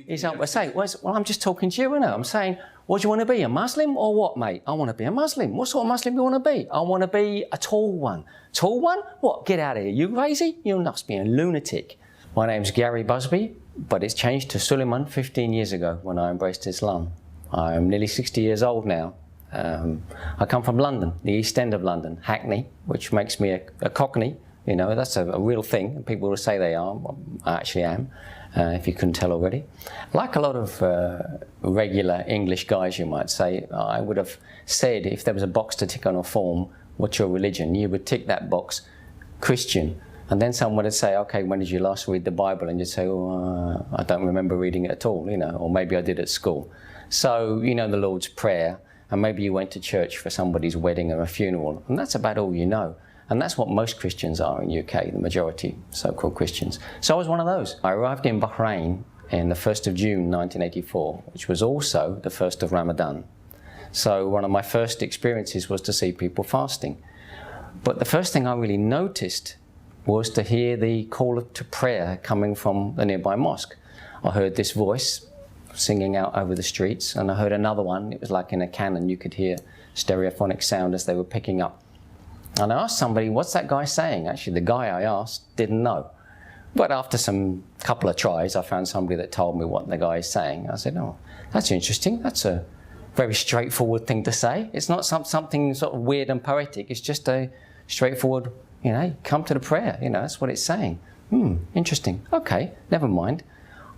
He's up, I say, well, I'm just talking to you, innit? I'm saying, what do you want to be, a Muslim or what, mate? I want to be a Muslim. What sort of Muslim do you want to be? I want to be a tall one. Tall one? What? Get out of here. You crazy? You must be a lunatic. My name's Gary Busby, but it's changed to Suleiman 15 years ago when I embraced Islam. I'm nearly 60 years old now. I come from London, the East End of London, Hackney, which makes me a Cockney. You know, that's a real thing. People will say they are. I actually am, if you couldn't tell already. Like a lot of regular English guys, you might say, I would have said if there was a box to tick on a form, what's your religion? You would tick that box, Christian. And then someone would say, okay, when did you last read the Bible? And you'd say, oh, I don't remember reading it at all, you know, or maybe I did at school. So, you know, the Lord's Prayer, and maybe you went to church for somebody's wedding or a funeral, and that's about all you know. And that's what most Christians are in the UK, the majority so-called Christians. So I was one of those. I arrived in Bahrain in the 1st of June 1984, which was also the 1st of Ramadan. So one of my first experiences was to see people fasting. But the first thing I really noticed was to hear the call to prayer coming from the nearby mosque. I heard this voice singing out over the streets, and I heard another one. It was like in a cannon. You could hear stereophonic sound as they were picking up. And I asked somebody, what's that guy saying? Actually, the guy I asked didn't know. But after some couple of tries, I found somebody that told me what the guy is saying. I said, oh, that's interesting. That's a very straightforward thing to say. It's not something sort of weird and poetic. It's just a straightforward, you know, come to the prayer. You know, that's what it's saying. Interesting. Okay, never mind.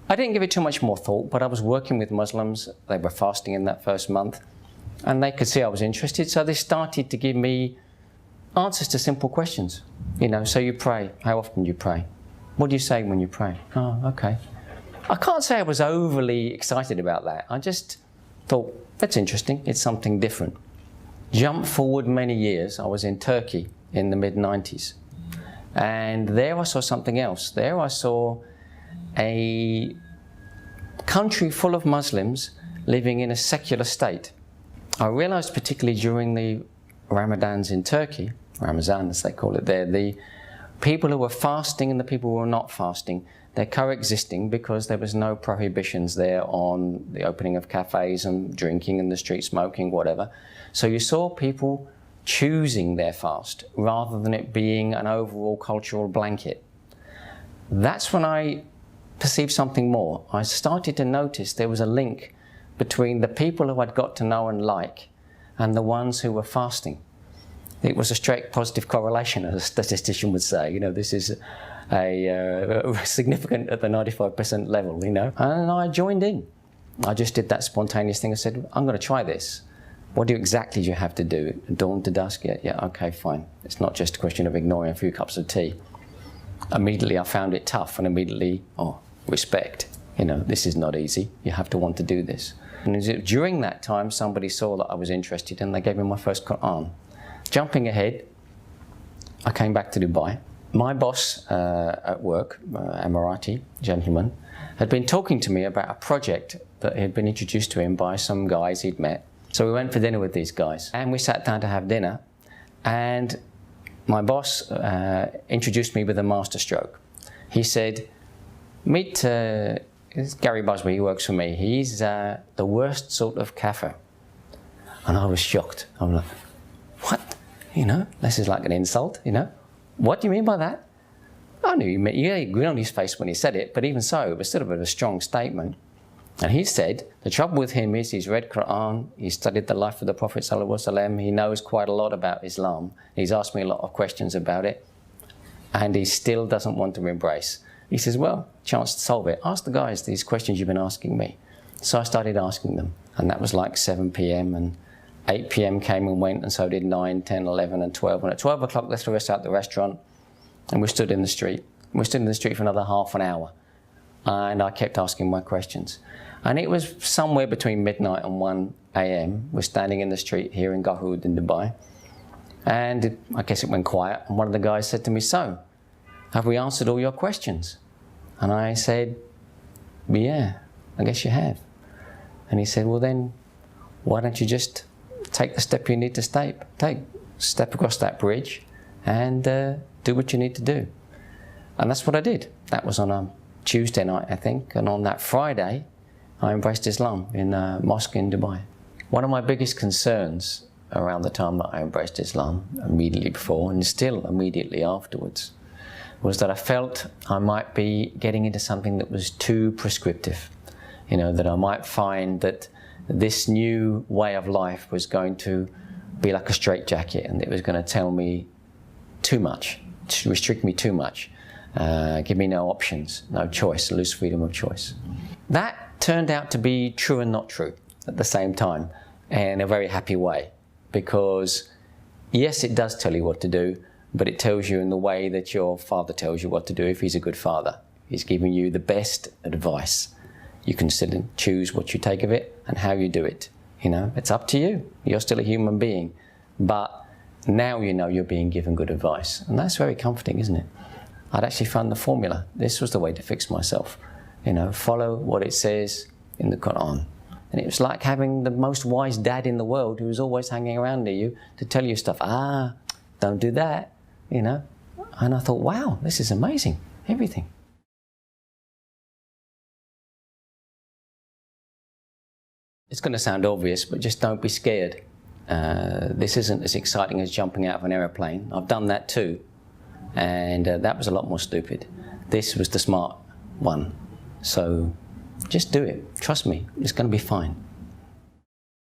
I didn't give it too much more thought, but I was working with Muslims. They were fasting in that first month, and they could see I was interested. So they started to give me answers to simple questions. You know, so you pray. How often do you pray? What do you say when you pray? Oh, okay. I can't say I was overly excited about that. I just thought, that's interesting. It's something different. Jump forward many years. I was in Turkey in the mid-90s. And there I saw something else. There I saw a country full of Muslims living in a secular state. I realized particularly during the Ramadans in Turkey, Ramazan as they call it there, the people who were fasting and the people who were not fasting, they're coexisting because there was no prohibitions there on the opening of cafes and drinking in the street, smoking, whatever. So you saw people choosing their fast rather than it being an overall cultural blanket. That's when I perceived something more. I started to notice there was a link between the people who I'd got to know and like and the ones who were fasting. It was a straight positive correlation, as a statistician would say. You know, this is a significant at the 95% level, you know. And I joined in. I just did that spontaneous thing. I said, I'm going to try this. What exactly do you have to do? Dawn to dusk? Yeah, okay, fine. It's not just a question of ignoring a few cups of tea. Immediately I found it tough, and immediately, respect. You know, this is not easy. You have to want to do this. And during that time, somebody saw that I was interested, and they gave me my first Quran. Jumping ahead, I came back to Dubai. My boss at work, Emirati gentleman, had been talking to me about a project that had been introduced to him by some guys he'd met. So we went for dinner with these guys, and we sat down to have dinner, and my boss introduced me with a masterstroke. He said, meet Gary Busby, he works for me. He's the worst sort of kafir. And I was shocked. I'm like, what? You know, this is like an insult, you know? What do you mean by that? I knew he meant, yeah, he grinned on his face when he said it, but even so, it was sort of a strong statement. And he said, the trouble with him is he's read Quran, he's studied the life of the Prophet ﷺ, he knows quite a lot about Islam, he's asked me a lot of questions about it, and he still doesn't want to embrace. He says, well, chance to solve it. Ask the guys these questions you've been asking me. So I started asking them, and that was like 7 p.m. and 8 p.m. came and went, and so did 9, 10, 11, and 12. And at 12 o'clock, they threw us out the restaurant, and we stood in the street. We stood in the street for another half an hour, and I kept asking my questions. And it was somewhere between midnight and 1 a.m. We're standing in the street here in Garhoud in Dubai, and I guess it went quiet, and one of the guys said to me, so, have we answered all your questions? And I said, yeah, I guess you have. And he said, well then, why don't you just take the step you need to take, step across that bridge and do what you need to do. And that's what I did. That was on a Tuesday night, I think, and on that Friday, I embraced Islam in a mosque in Dubai. One of my biggest concerns around the time that I embraced Islam, immediately before and still immediately afterwards, was that I felt I might be getting into something that was too prescriptive. You know, that I might find that this new way of life was going to be like a straitjacket, and it was going to tell me too much, to restrict me too much, give me no options, no choice, lose freedom of choice. That turned out to be true and not true at the same time, in a very happy way, because yes, it does tell you what to do, but it tells you in the way that your father tells you what to do if he's a good father. He's giving you the best advice. You can still choose what you take of it and how you do it. You know, it's up to you. You're still a human being, but now you know you're being given good advice, and that's very comforting, isn't it? I'd actually found the formula. This was the way to fix myself. You know, follow what it says in the Quran. And it was like having the most wise dad in the world who was always hanging around near you to tell you stuff. Don't do that, you know. And I thought, wow, this is amazing, everything. It's going to sound obvious, but just don't be scared. This isn't as exciting as jumping out of an aeroplane. I've done that too, and that was a lot more stupid. This was the smart one. So just do it. Trust me, it's going to be fine.